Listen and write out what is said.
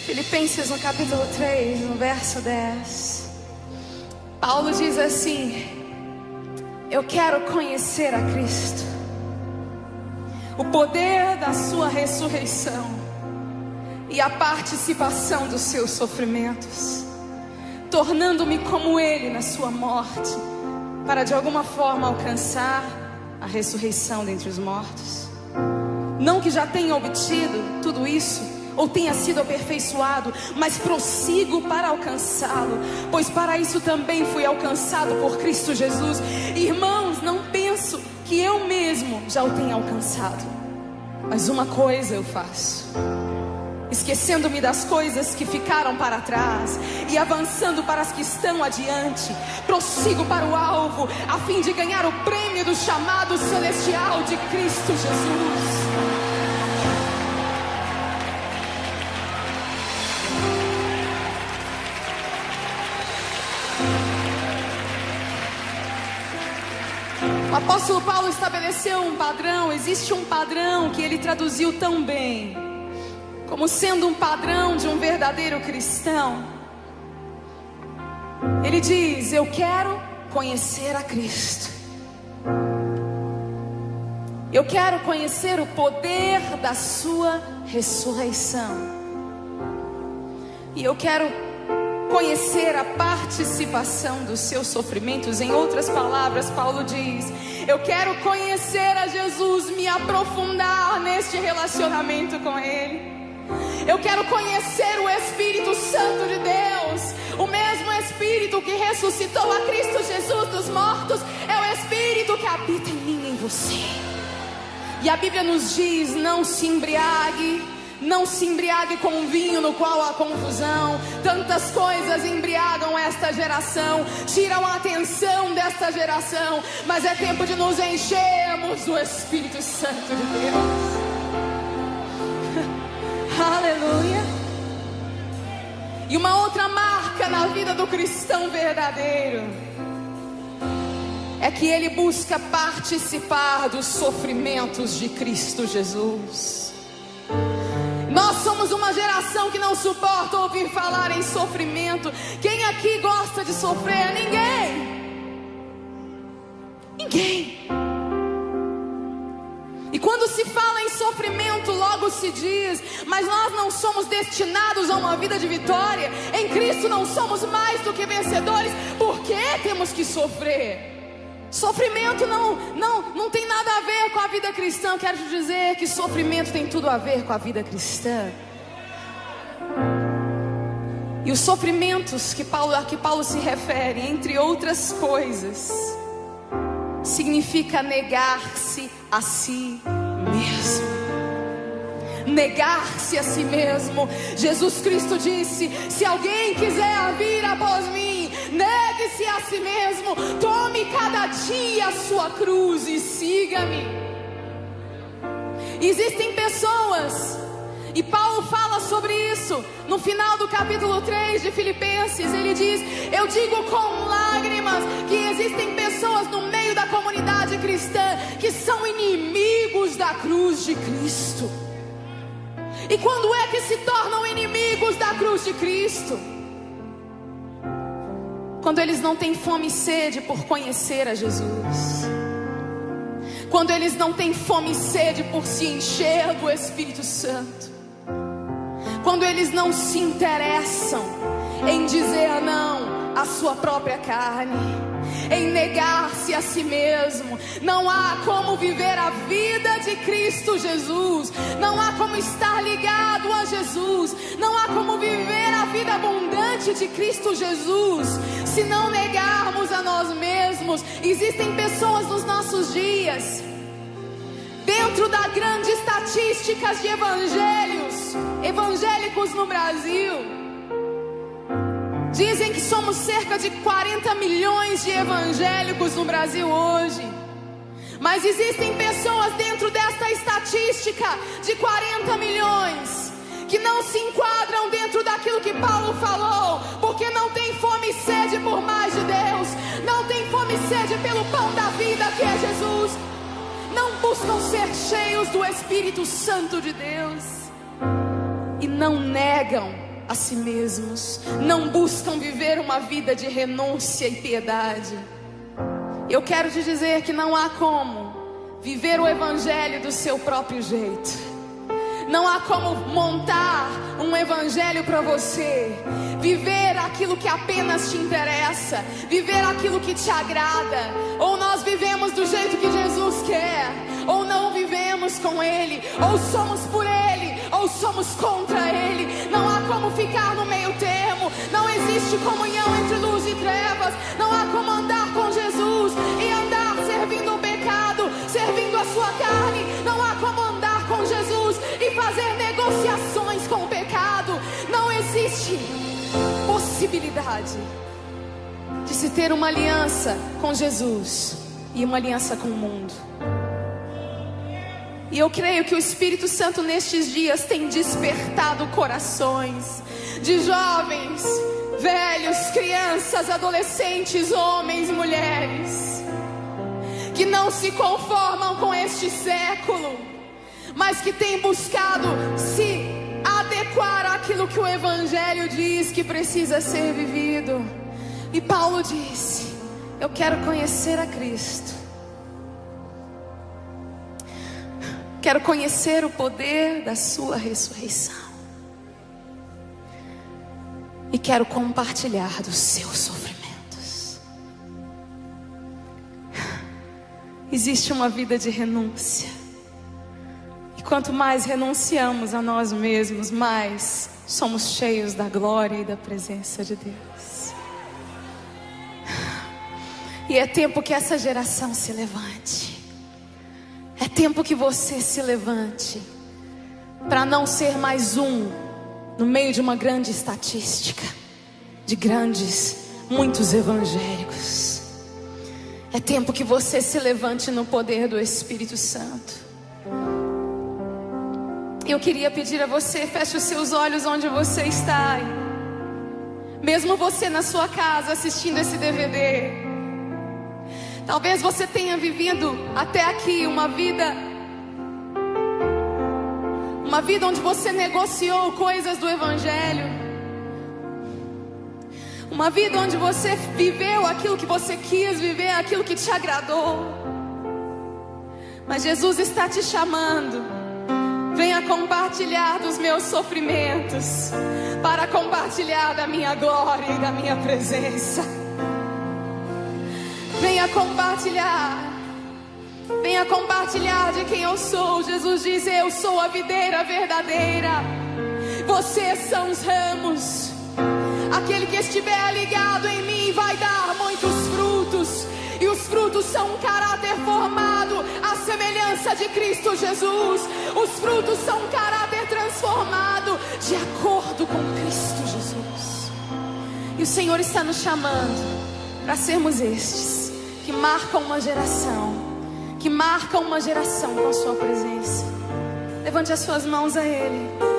Filipenses no capítulo 3, no verso 10, Paulo diz assim: eu quero conhecer a Cristo, o poder da sua ressurreição e a participação dos seus sofrimentos, tornando-me como Ele na sua morte, para de alguma forma alcançar a ressurreição dentre os mortos. Não que já tenha obtido tudo isso, ou tenha sido aperfeiçoado, mas prossigo para alcançá-lo, pois para isso também fui alcançado por Cristo Jesus. Irmãos, não penso que eu mesmo já o tenha alcançado, mas uma coisa eu faço, esquecendo-me das coisas que ficaram para trás e avançando para as que estão adiante, prossigo para o alvo, a fim de ganhar o prêmio do chamado celestial de Cristo Jesus. O apóstolo Paulo estabeleceu um padrão. Existe um padrão que ele traduziu tão bem, como sendo um padrão de um verdadeiro cristão. Ele diz: eu quero conhecer a Cristo, eu quero conhecer o poder da sua ressurreição, e eu quero conhecer a participação dos seus sofrimentos. Em outras palavras, Paulo diz: eu quero conhecer a Jesus, me aprofundar neste relacionamento com Ele. Eu quero conhecer o Espírito Santo de Deus, o mesmo Espírito que ressuscitou a Cristo Jesus dos mortos, é o Espírito que habita em mim e em você. E a Bíblia nos diz: não se embriague com vinho no qual há confusão. Tantas coisas embriagam esta geração, tiram a atenção desta geração, mas é tempo de nos enchermos do Espírito Santo de Deus. Aleluia. E uma outra marca na vida do cristão verdadeiro é que ele busca participar dos sofrimentos de Cristo Jesus. Nós somos uma geração que não suporta ouvir falar em sofrimento. Quem aqui gosta de sofrer? Ninguém. E quando se fala em sofrimento, logo se diz: mas nós não somos destinados a uma vida de vitória. Em Cristo não somos mais do que vencedores. Por que temos que sofrer? Sofrimento não tem nada a ver com a vida cristã. Eu quero te dizer que sofrimento tem tudo a ver com a vida cristã. E os sofrimentos a que Paulo se refere, entre outras coisas, significa negar-se a si mesmo. Negar-se a si mesmo. Jesus Cristo disse: se alguém quiser vir após mim, negue-se a si mesmo, tome cada dia a sua cruz e siga-me. Existem pessoas, e Paulo fala sobre isso no final do capítulo 3 de Filipenses. Ele diz: eu digo com lágrimas que existem pessoas no meio da comunidade cristã que são inimigos da cruz de Cristo. E quando é que se tornam inimigos da cruz de Cristo? Quando eles não têm fome e sede por conhecer a Jesus, quando eles não têm fome e sede por se encher do Espírito Santo, quando eles não se interessam em dizer não à sua própria carne, em negar-se a si mesmo. Não há como viver a vida de Cristo Jesus, não há como estar ligado a Jesus, não há como viver a vida abundante de Cristo Jesus se não negarmos a nós mesmos. Existem pessoas nos nossos dias, dentro da grande estatística de evangélicos no Brasil, dizem que somos cerca de 40 milhões de evangélicos no Brasil hoje. Mas existem pessoas dentro desta estatística de 40 milhões que não se enquadram dentro daquilo que Paulo falou, porque não tem fome e sede por mais de Deus, não tem fome e sede pelo pão da vida que é Jesus, não buscam ser cheios do Espírito Santo de Deus e não negam a si mesmos, não buscam viver uma vida de renúncia e piedade. Eu quero te dizer que não há como viver o evangelho do seu próprio jeito. Não há como montar um evangelho para você, viver aquilo que apenas te interessa, viver aquilo que te agrada. Ou nós vivemos do jeito que Jesus quer, ou não vivemos com Ele, ou somos por Ele, ou somos contra Ele. Não há como ficar no meio termo, não existe comunhão entre luz e trevas. Não há como andar com Jesus e andar servindo o pecado, servindo a sua carne. Não há como andar com Jesus e fazer negociações com o pecado. Não existe possibilidade de se ter uma aliança com Jesus e uma aliança com o mundo. E eu creio que o Espírito Santo nestes dias tem despertado corações de jovens, velhos, crianças, adolescentes, homens, mulheres, que não se conformam com este século, mas que têm buscado se adequar àquilo que o Evangelho diz que precisa ser vivido. E Paulo disse: eu quero conhecer a Cristo, quero conhecer o poder da sua ressurreição, e quero compartilhar dos seus sofrimentos. Existe uma vida de renúncia. Quanto mais renunciamos a nós mesmos, mais somos cheios da glória e da presença de Deus. E é tempo que essa geração se levante. É tempo que você se levante, para não ser mais um no meio de uma grande estatística de muitos evangélicos. É tempo que você se levante no poder do Espírito Santo. Eu queria pedir a você, feche os seus olhos onde você está. Mesmo você na sua casa assistindo esse DVD, talvez você tenha vivido até aqui uma vida onde você negociou coisas do Evangelho, uma vida onde você viveu aquilo que você quis viver, aquilo que te agradou. Mas Jesus está te chamando: venha compartilhar dos meus sofrimentos, para compartilhar da minha glória e da minha presença. Venha compartilhar de quem eu sou. Jesus diz: eu sou a videira verdadeira, vocês são os ramos. Aquele que estiver ligado em mim vai dar muitos frutos, e os frutos são um caráter formado à semelhança de Cristo Jesus. Os frutos são um caráter transformado de acordo com Cristo Jesus. E o Senhor está nos chamando para sermos estes que marcam uma geração, com a sua presença. Levante as suas mãos a Ele.